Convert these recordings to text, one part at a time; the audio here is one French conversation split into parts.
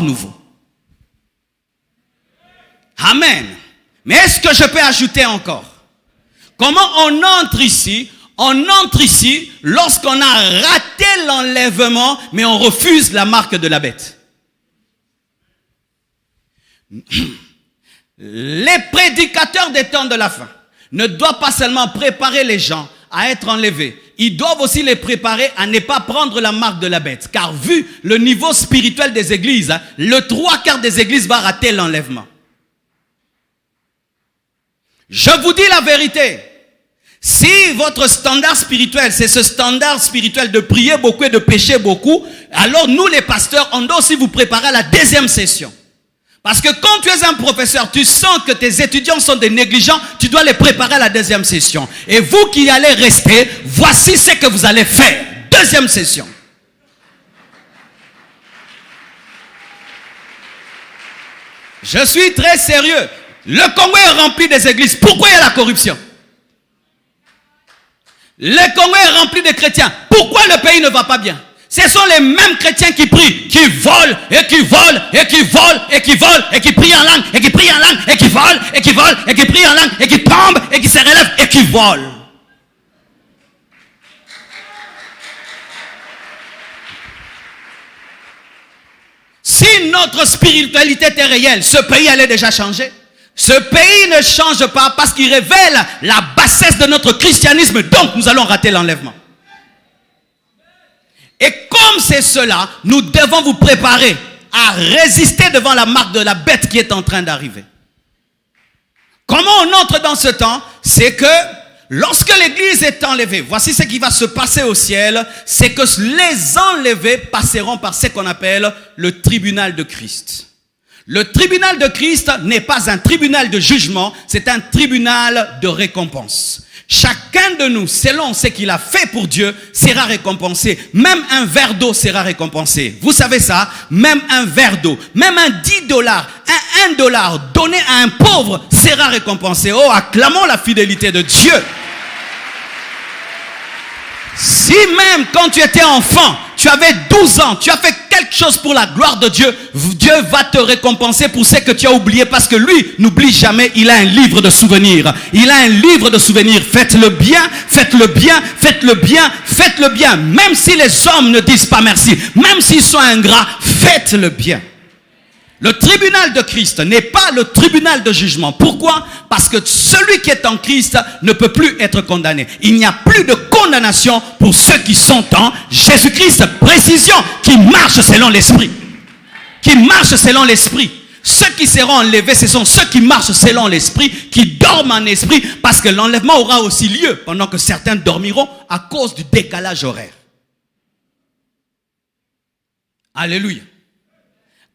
nouveau. Amen. Mais est-ce que je peux ajouter encore? Comment on entre ici? On entre ici lorsqu'on a raté l'enlèvement, mais on refuse la marque de la bête. Les prédicateurs des temps de la fin ne doivent pas seulement préparer les gens à être enlevés, ils doivent aussi les préparer à ne pas prendre la marque de la bête. Car vu le niveau spirituel des églises, le 3/4 des églises va rater l'enlèvement. Je vous dis la vérité. Si votre standard spirituel, c'est ce standard spirituel de prier beaucoup et de pécher beaucoup, alors nous les pasteurs, on doit aussi vous préparer à la deuxième session. Parce que quand tu es un professeur, tu sens que tes étudiants sont des négligents, tu dois les préparer à la deuxième session. Et vous qui allez rester, voici ce que vous allez faire. Deuxième session. Je suis très sérieux. Le Congo est rempli des églises. Pourquoi il y a la corruption? Le Congo est rempli de chrétiens. Pourquoi le pays ne va pas bien? Ce sont les mêmes chrétiens qui prient, qui volent, et qui volent, et qui volent, et qui volent, et qui prient en langue, et qui prient en langue, et qui volent, et qui volent, et qui prient en langue, et qui tombent, et qui se relèvent, et qui volent. Si notre spiritualité était réelle, ce pays allait déjà changer. Ce pays ne change pas parce qu'il révèle la bassesse de notre christianisme. Donc nous allons rater l'enlèvement. Et comme c'est cela, nous devons vous préparer à résister devant la marque de la bête qui est en train d'arriver. Comment on entre dans ce temps? C'est que lorsque l'église est enlevée, voici ce qui va se passer au ciel, c'est que les enlevés passeront par ce qu'on appelle le tribunal de Christ. Le tribunal de Christ n'est pas un tribunal de jugement, c'est un tribunal de récompense. Chacun de nous, selon ce qu'il a fait pour Dieu, sera récompensé. Même un verre d'eau sera récompensé. Vous savez ça? Même un verre d'eau, même un $10, un $1 donné à un pauvre sera récompensé. Oh, acclamons la fidélité de Dieu. Si même quand tu étais enfant, tu avais 12 ans, tu as fait quelque chose pour la gloire de Dieu, Dieu va te récompenser pour ce que tu as oublié parce que lui n'oublie jamais, il a un livre de souvenirs. Il a un livre de souvenirs. Faites-le bien, faites-le bien, faites-le bien, faites-le bien. Même si les hommes ne disent pas merci, même s'ils sont ingrats, faites-le bien. Le tribunal de Christ n'est pas le tribunal de jugement. Pourquoi? Parce que celui qui est en Christ ne peut plus être condamné. Il n'y a plus de condamnation pour ceux qui sont en Jésus-Christ. Précision, qui marchent selon l'esprit. Qui marchent selon l'esprit. Ceux qui seront enlevés, ce sont ceux qui marchent selon l'esprit, qui dorment en esprit, parce que l'enlèvement aura aussi lieu pendant que certains dormiront à cause du décalage horaire. Alléluia.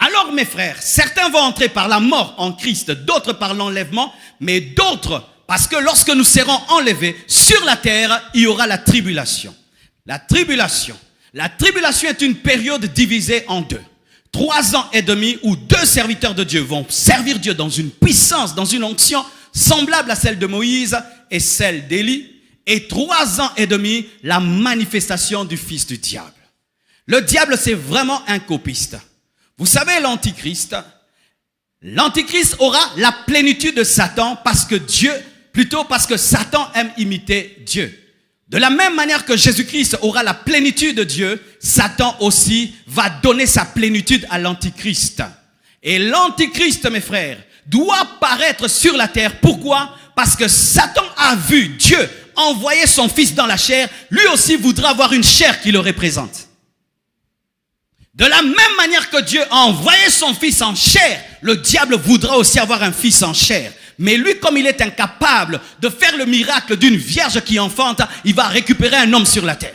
Alors mes frères, certains vont entrer par la mort en Christ, d'autres par l'enlèvement, mais d'autres, parce que lorsque nous serons enlevés sur la terre, il y aura la tribulation. La tribulation est une période divisée en deux. 3 ans et demi où 2 serviteurs de Dieu vont servir Dieu dans une puissance, dans une onction semblable à celle de Moïse et celle d'Élie. Et 3 ans et demi, la manifestation du fils du diable. Le diable, c'est vraiment un copiste. Vous savez, l'antichrist aura la plénitude de Satan parce que Satan aime imiter Dieu. De la même manière que Jésus-Christ aura la plénitude de Dieu, Satan aussi va donner sa plénitude à l'antichrist. Et l'antichrist, mes frères, doit paraître sur la terre. Pourquoi? Parce que Satan a vu Dieu envoyer son fils dans la chair. Lui aussi voudra avoir une chair qui le représente. De la même manière que Dieu a envoyé son fils en chair, le diable voudra aussi avoir un fils en chair. Mais lui, comme il est incapable de faire le miracle d'une vierge qui enfante, il va récupérer un homme sur la terre.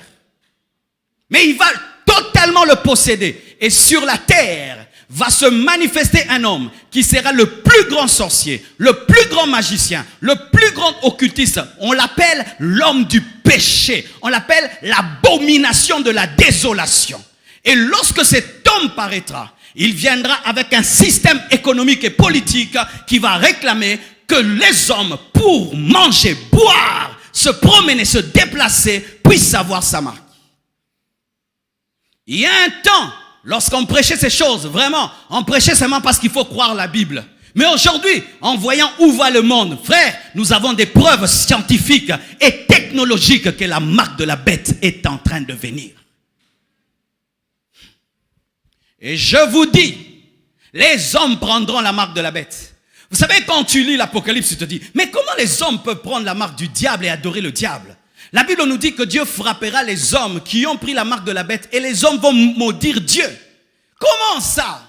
Mais il va totalement le posséder. Et sur la terre va se manifester un homme qui sera le plus grand sorcier, le plus grand magicien, le plus grand occultiste. On l'appelle l'homme du péché. On l'appelle l'abomination de la désolation. Et lorsque cet homme paraîtra, il viendra avec un système économique et politique qui va réclamer que les hommes, pour manger, boire, se promener, se déplacer, puissent avoir sa marque. Il y a un temps, lorsqu'on prêchait ces choses, vraiment, on prêchait seulement parce qu'il faut croire la Bible. Mais aujourd'hui, en voyant où va le monde, frère, nous avons des preuves scientifiques et technologiques que la marque de la bête est en train de venir. Et je vous dis, les hommes prendront la marque de la bête. Vous savez, quand tu lis l'Apocalypse, tu te dis, mais comment les hommes peuvent prendre la marque du diable et adorer le diable? La Bible nous dit que Dieu frappera les hommes qui ont pris la marque de la bête et les hommes vont maudire Dieu. Comment ça?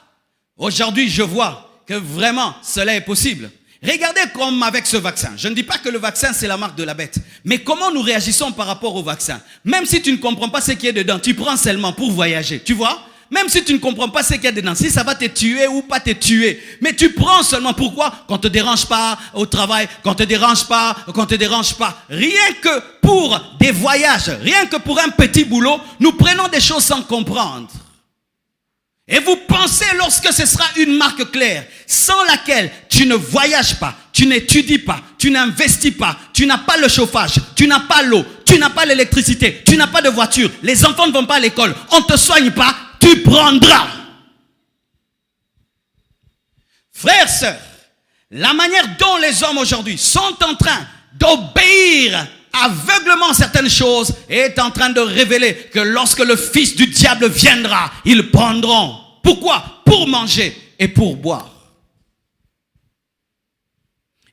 Aujourd'hui, je vois que vraiment cela est possible. Regardez comme avec ce vaccin. Je ne dis pas que le vaccin c'est la marque de la bête. Mais comment nous réagissons par rapport au vaccin? Même si tu ne comprends pas ce qu'il y a dedans, tu prends seulement pour voyager. Tu vois? Même si tu ne comprends pas ce qu'il y a dedans, si ça va te tuer ou pas te tuer. Mais tu prends seulement pourquoi? Qu'on ne te dérange pas au travail, qu'on ne te dérange pas, qu'on ne te dérange pas. Rien que pour des voyages, rien que pour un petit boulot, nous prenons des choses sans comprendre. Et vous pensez lorsque ce sera une marque claire, sans laquelle tu ne voyages pas, tu n'étudies pas, tu n'investis pas, tu n'as pas le chauffage, tu n'as pas l'eau, tu n'as pas l'électricité, tu n'as pas de voiture, les enfants ne vont pas à l'école, on ne te soigne pas, tu prendras. Frères, sœurs, la manière dont les hommes aujourd'hui sont en train d'obéir aveuglement certaines choses est en train de révéler que lorsque le fils du diable viendra, ils prendront. Pourquoi? Pour manger et pour boire.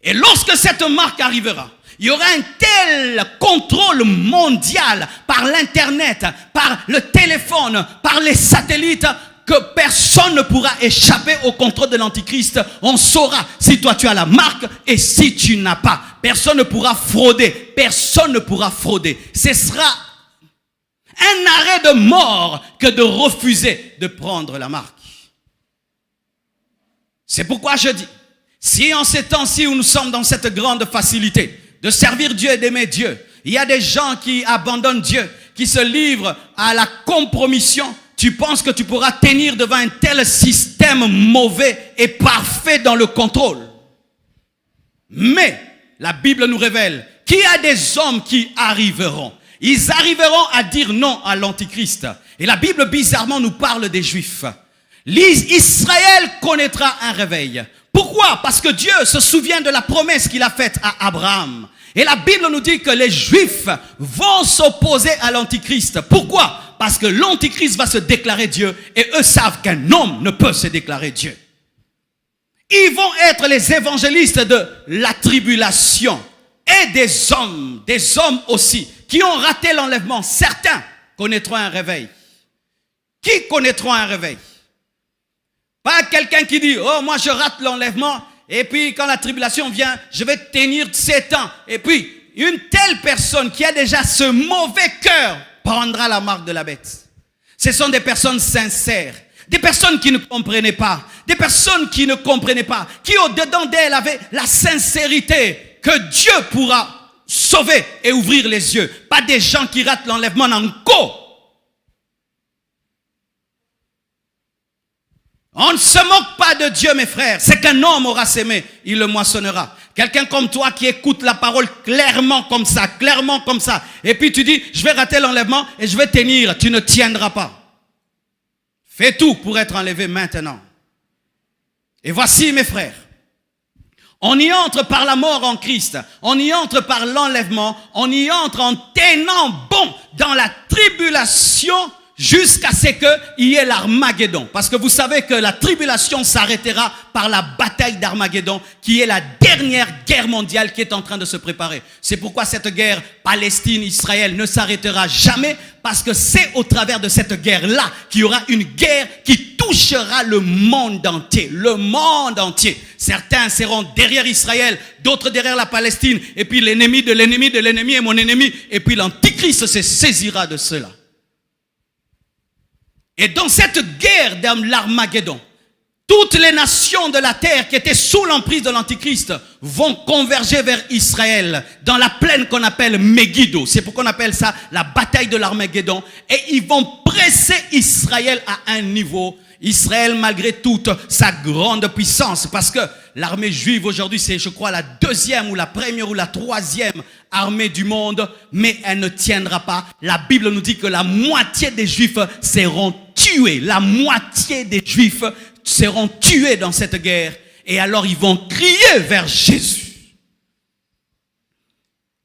Et lorsque cette marque arrivera, il y aura un tel contrôle mondial par l'internet, par le téléphone, par les satellites, que personne ne pourra échapper au contrôle de l'Antichrist. On saura si toi tu as la marque et si tu n'as pas. Personne ne pourra frauder. Personne ne pourra frauder. Ce sera un arrêt de mort que de refuser de prendre la marque. C'est pourquoi je dis, si en ces temps-ci où nous sommes dans cette grande facilité de servir Dieu et d'aimer Dieu, il y a des gens qui abandonnent Dieu, qui se livrent à la compromission. Tu penses que tu pourras tenir devant un tel système mauvais et parfait dans le contrôle. Mais la Bible nous révèle qu'il y a des hommes qui arriveront. Ils arriveront à dire non à l'Antichrist. Et la Bible bizarrement nous parle des Juifs. Israël connaîtra un réveil. Pourquoi? Parce que Dieu se souvient de la promesse qu'il a faite à Abraham. Et la Bible nous dit que les Juifs vont s'opposer à l'Antichrist. Pourquoi? Parce que l'Antichrist va se déclarer Dieu et eux savent qu'un homme ne peut se déclarer Dieu. Ils vont être les évangélistes de la tribulation et des hommes aussi qui ont raté l'enlèvement. Certains connaîtront un réveil. Qui connaîtront un réveil? Pas quelqu'un qui dit, oh moi je rate l'enlèvement et puis quand la tribulation vient, je vais tenir 7 ans. Et puis une telle personne qui a déjà ce mauvais cœur prendra la marque de la bête. Ce sont des personnes sincères, des personnes qui ne comprenaient pas, des personnes qui ne comprenaient pas, qui au-dedans d'elles avaient la sincérité que Dieu pourra sauver et ouvrir les yeux. Pas des gens qui ratent l'enlèvement en co. On ne se moque pas de Dieu, mes frères. C'est qu'un homme aura sémé, il le moissonnera. Quelqu'un comme toi qui écoute la parole clairement comme ça. Et puis tu dis, je vais rater l'enlèvement et je vais tenir. Tu ne tiendras pas. Fais tout pour être enlevé maintenant. Et voici, mes frères, on y entre par la mort en Christ. On y entre par l'enlèvement. On y entre en tenant bon dans la tribulation jusqu'à ce qu'il y ait l'Armageddon. Parce que vous savez que la tribulation s'arrêtera par la bataille d'Armageddon, qui est la dernière guerre mondiale qui est en train de se préparer. C'est pourquoi cette guerre Palestine-Israël ne s'arrêtera jamais, parce que c'est au travers de cette guerre-là qu'il y aura une guerre qui touchera le monde entier. Le monde entier. Certains seront derrière Israël, d'autres derrière la Palestine, et puis l'ennemi de l'ennemi de l'ennemi est mon ennemi, et puis l'Antichrist se saisira de cela. Et dans cette guerre de l'Armageddon, toutes les nations de la terre qui étaient sous l'emprise de l'Antichrist vont converger vers Israël dans la plaine qu'on appelle Megiddo. C'est pourquoi on appelle ça la bataille de l'Armageddon. Et ils vont presser Israël à un niveau. Israël, malgré toute sa grande puissance, parce que l'armée juive aujourd'hui, c'est, je crois, la deuxième ou la première ou la troisième armée du monde, mais elle ne tiendra pas. La Bible nous dit que la moitié des Juifs seront tués. La moitié des Juifs seront tués dans cette guerre. Et alors ils vont crier vers Jésus.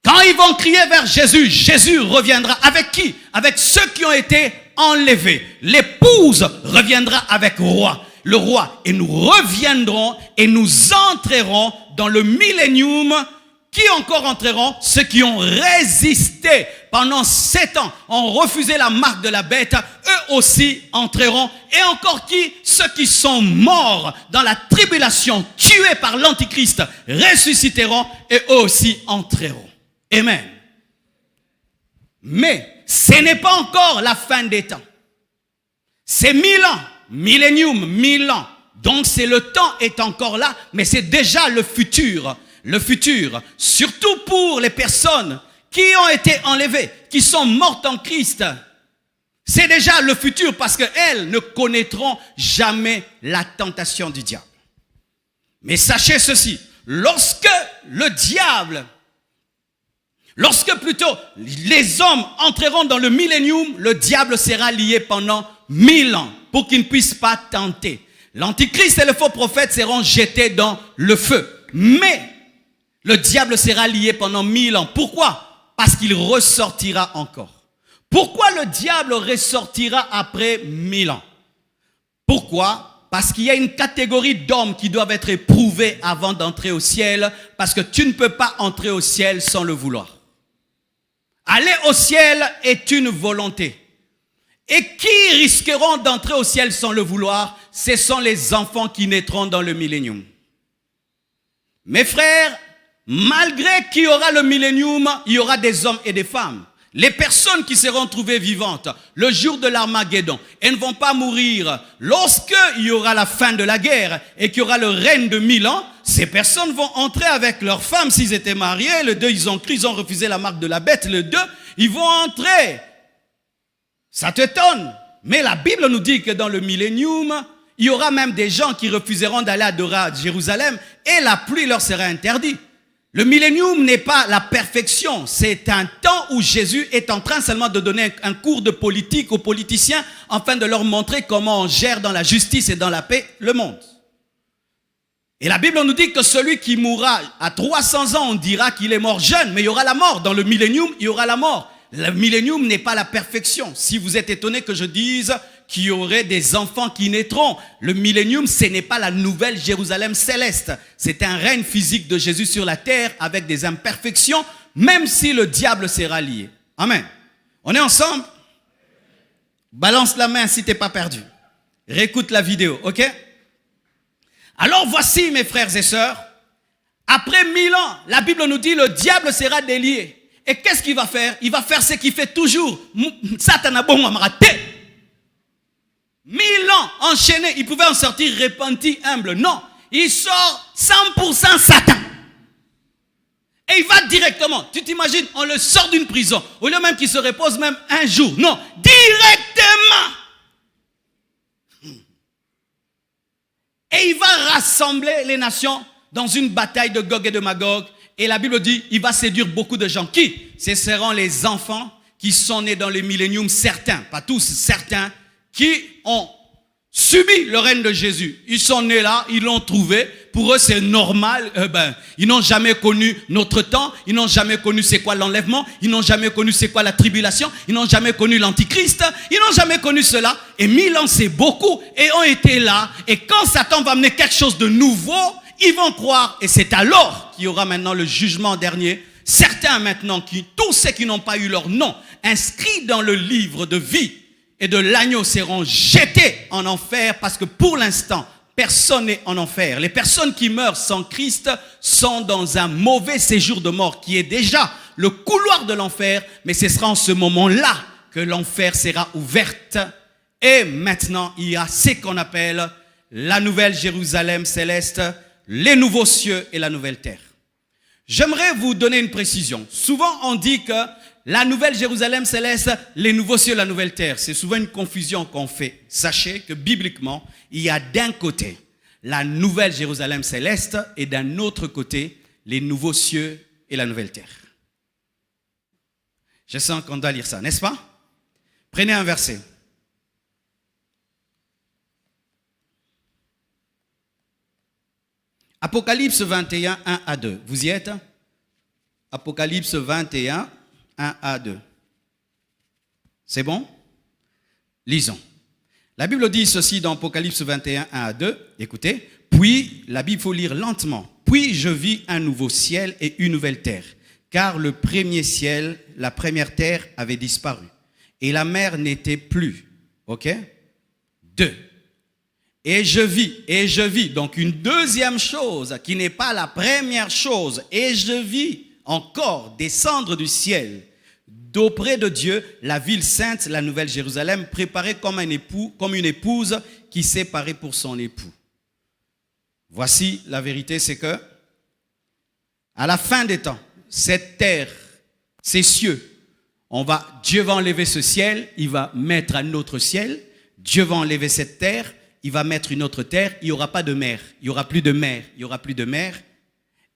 Quand ils vont crier vers Jésus, Jésus reviendra avec qui? Avec ceux qui ont été enlevés. L'épouse reviendra avec le roi. Et nous reviendrons et nous entrerons dans le millénium. Qui encore entreront? Ceux qui ont résisté pendant 7 ans, ont refusé la marque de la bête, eux aussi entreront. Et encore qui? Ceux qui sont morts dans la tribulation, tués par l'Antichrist, ressusciteront et eux aussi entreront. Amen. Mais ce n'est pas encore la fin des temps. C'est 1000 ans, millénium, 1000 ans. Donc c'est le temps est encore là, mais c'est déjà le futur. Le futur, surtout pour les personnes qui ont été enlevées, qui sont mortes en Christ. C'est déjà le futur parce qu'elles ne connaîtront jamais la tentation du diable. Mais sachez ceci, lorsque plutôt les hommes entreront dans le millénium, le diable sera lié pendant 1000 ans pour qu'il ne puisse pas tenter. L'Antichrist et le faux prophète seront jetés dans le feu. Mais le diable sera lié pendant 1000 ans. Pourquoi? Parce qu'il ressortira encore. Pourquoi le diable ressortira après 1000 ans? Pourquoi? Parce qu'il y a une catégorie d'hommes qui doivent être éprouvés avant d'entrer au ciel, parce que tu ne peux pas entrer au ciel sans le vouloir. Aller au ciel est une volonté. Et qui risqueront d'entrer au ciel sans le vouloir? Ce sont les enfants qui naîtront dans le millénium. Mes frères, malgré qu'il y aura le millénium, il y aura des hommes et des femmes. Les personnes qui seront trouvées vivantes le jour de l'Armageddon, elles ne vont pas mourir. Lorsqu'il y aura la fin de la guerre et qu'il y aura le règne de 1000 ans, ces personnes vont entrer avec leurs femmes s'ils étaient mariés. Le 2, ils ont cru, ils ont refusé la marque de la bête. Le 2, ils vont entrer. Ça t'étonne. Mais la Bible nous dit que dans le millénium, il y aura même des gens qui refuseront d'aller adorer à Jérusalem et la pluie leur sera interdite. Le millénium n'est pas la perfection, c'est un temps où Jésus est en train seulement de donner un cours de politique aux politiciens afin de leur montrer comment on gère dans la justice et dans la paix le monde. Et la Bible nous dit que celui qui mourra à 300 ans, on dira qu'il est mort jeune, mais il y aura la mort. Dans le millénium, il y aura la mort. Le millénium n'est pas la perfection. Si vous êtes étonné que je dise qu'il y aurait des enfants qui naîtront, le millénium, ce n'est pas la nouvelle Jérusalem céleste. C'est un règne physique de Jésus sur la terre avec des imperfections, même si le diable sera lié. Amen. On est ensemble? Balance la main si tu n'es pas perdu. Réécoute la vidéo, ok? Alors voici, mes frères et sœurs, après 1000 ans, la Bible nous dit le diable sera délié. Et qu'est-ce qu'il va faire? Il va faire ce qu'il fait toujours. Satan a bon à rater. 1000 ans enchaînés, il pouvait en sortir repenti, humble. Non, il sort 100% Satan. Et il va directement. Tu t'imagines, on le sort d'une prison. Au lieu même qu'il se repose même un jour. Non, directement. Et il va rassembler les nations dans une bataille de Gog et de Magog. Et la Bible dit, il va séduire beaucoup de gens. Qui? Ce seront les enfants qui sont nés dans le millénium, certains, pas tous, certains, qui ont subi le règne de Jésus. Ils sont nés là, ils l'ont trouvé. Pour eux, c'est normal. Ils n'ont jamais connu notre temps. Ils n'ont jamais connu c'est quoi l'enlèvement. Ils n'ont jamais connu c'est quoi la tribulation. Ils n'ont jamais connu l'antichrist. Ils n'ont jamais connu cela. Et 1000 ans, c'est beaucoup. Et ont été là. Et quand Satan va amener quelque chose de nouveau, ils vont croire. Et c'est alors qu'il y aura maintenant le jugement dernier. Certains maintenant, tous ceux qui n'ont pas eu leur nom inscrit dans le livre de vie et de l'agneau seront jetés en enfer parce que pour l'instant, personne n'est en enfer. Les personnes qui meurent sans Christ sont dans un mauvais séjour de mort qui est déjà le couloir de l'enfer, mais ce sera en ce moment-là que l'enfer sera ouverte. Et maintenant, il y a ce qu'on appelle la nouvelle Jérusalem céleste, les nouveaux cieux et la nouvelle terre. J'aimerais vous donner une précision. Souvent, on dit que la nouvelle Jérusalem céleste, les nouveaux cieux, la nouvelle terre. C'est souvent une confusion qu'on fait. Sachez que bibliquement, il y a d'un côté la nouvelle Jérusalem céleste et d'un autre côté les nouveaux cieux et la nouvelle terre. Je sens qu'on doit lire ça, n'est-ce pas? Prenez un verset. Apocalypse 21, 1 à 2. Vous y êtes? Apocalypse 21, 1 à 2. C'est bon? Lisons. La Bible dit ceci dans Apocalypse 21, 1 à 2. Écoutez. Puis, la Bible, il faut lire lentement. Puis je vis un nouveau ciel et une nouvelle terre. Car le premier ciel, la première terre avait disparu. Et la mer n'était plus. Ok? 2. Et je vis, donc une deuxième chose qui n'est pas la première chose. Et je vis encore descendre du ciel, d'auprès de Dieu, la ville sainte, la nouvelle Jérusalem, préparée comme une épouse qui s'est parée pour son époux. Voici la vérité, c'est que à la fin des temps, cette terre, ces cieux, Dieu va enlever ce ciel, il va mettre un autre ciel. Dieu va enlever cette terre, il va mettre une autre terre. Il n'y aura pas de mer, il n'y aura plus de mer, il n'y aura plus de mer.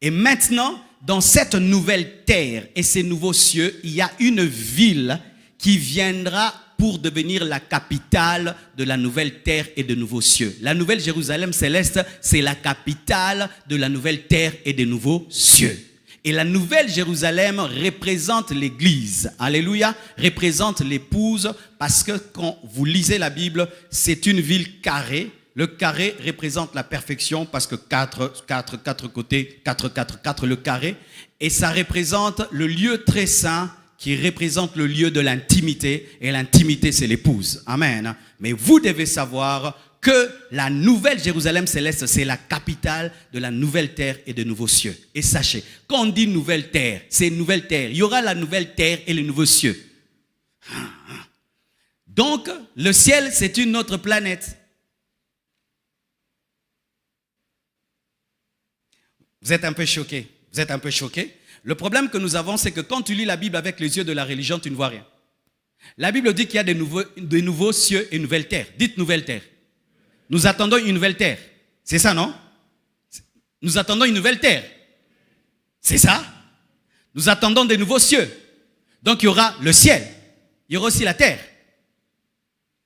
Et maintenant, dans cette nouvelle terre et ces nouveaux cieux, il y a une ville qui viendra pour devenir la capitale de la nouvelle terre et de nouveaux cieux. La nouvelle Jérusalem céleste, c'est la capitale de la nouvelle terre et des nouveaux cieux. Et la nouvelle Jérusalem représente l'église, alléluia, représente l'épouse, parce que quand vous lisez la Bible, c'est une ville carrée. Le carré représente la perfection, parce que quatre côtés, 4, le carré. Et ça représente le lieu très saint, qui représente le lieu de l'intimité. Et l'intimité, c'est l'épouse. Amen. Mais vous devez savoir que la nouvelle Jérusalem céleste, c'est la capitale de la nouvelle terre et de nouveaux cieux. Et sachez, quand on dit nouvelle terre, c'est une nouvelle terre. Il y aura la nouvelle terre et les nouveaux cieux. Donc, le ciel, c'est une autre planète. Vous êtes un peu choqués. Vous êtes un peu choqués. Le problème que nous avons, c'est que quand tu lis la Bible avec les yeux de la religion, tu ne vois rien. La Bible dit qu'il y a de nouveaux cieux et une nouvelle terre. Dites nouvelle terre. Nous attendons une nouvelle terre. C'est ça, non? Nous attendons une nouvelle terre. C'est ça? Nous attendons des nouveaux cieux. Donc il y aura le ciel. Il y aura aussi la terre.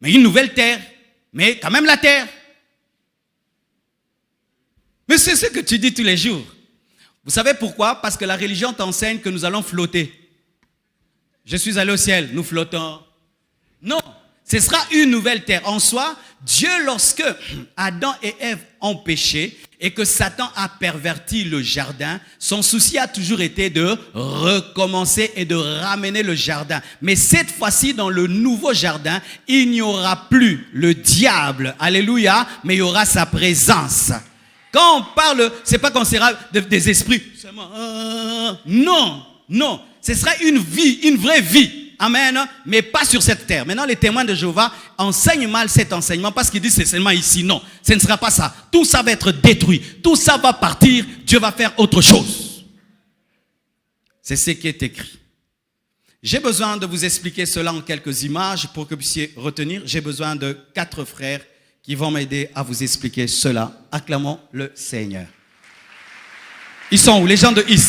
Mais une nouvelle terre. Mais quand même la terre. Mais c'est ce que tu dis tous les jours. Vous savez pourquoi? Parce que la religion t'enseigne que nous allons flotter. Je suis allé au ciel, nous flottons. Non, ce sera une nouvelle terre. En soi, Dieu, lorsque Adam et Ève ont péché et que Satan a perverti le jardin, son souci a toujours été de recommencer et de ramener le jardin. Mais cette fois-ci, dans le nouveau jardin, il n'y aura plus le diable, alléluia, mais il y aura sa présence. Quand on parle, c'est pas qu'on sera des esprits. Non, non. Ce sera une vie, une vraie vie. Amen. Mais pas sur cette terre. Maintenant, les témoins de Jéhovah enseignent mal cet enseignement parce qu'ils disent c'est seulement ici. Non, ce ne sera pas ça. Tout ça va être détruit. Tout ça va partir. Dieu va faire autre chose. C'est ce qui est écrit. J'ai besoin de vous expliquer cela en quelques images pour que vous puissiez retenir. J'ai besoin de 4 frères qui vont m'aider à vous expliquer cela. Acclamons le Seigneur. Ils sont où? Les gens de Is.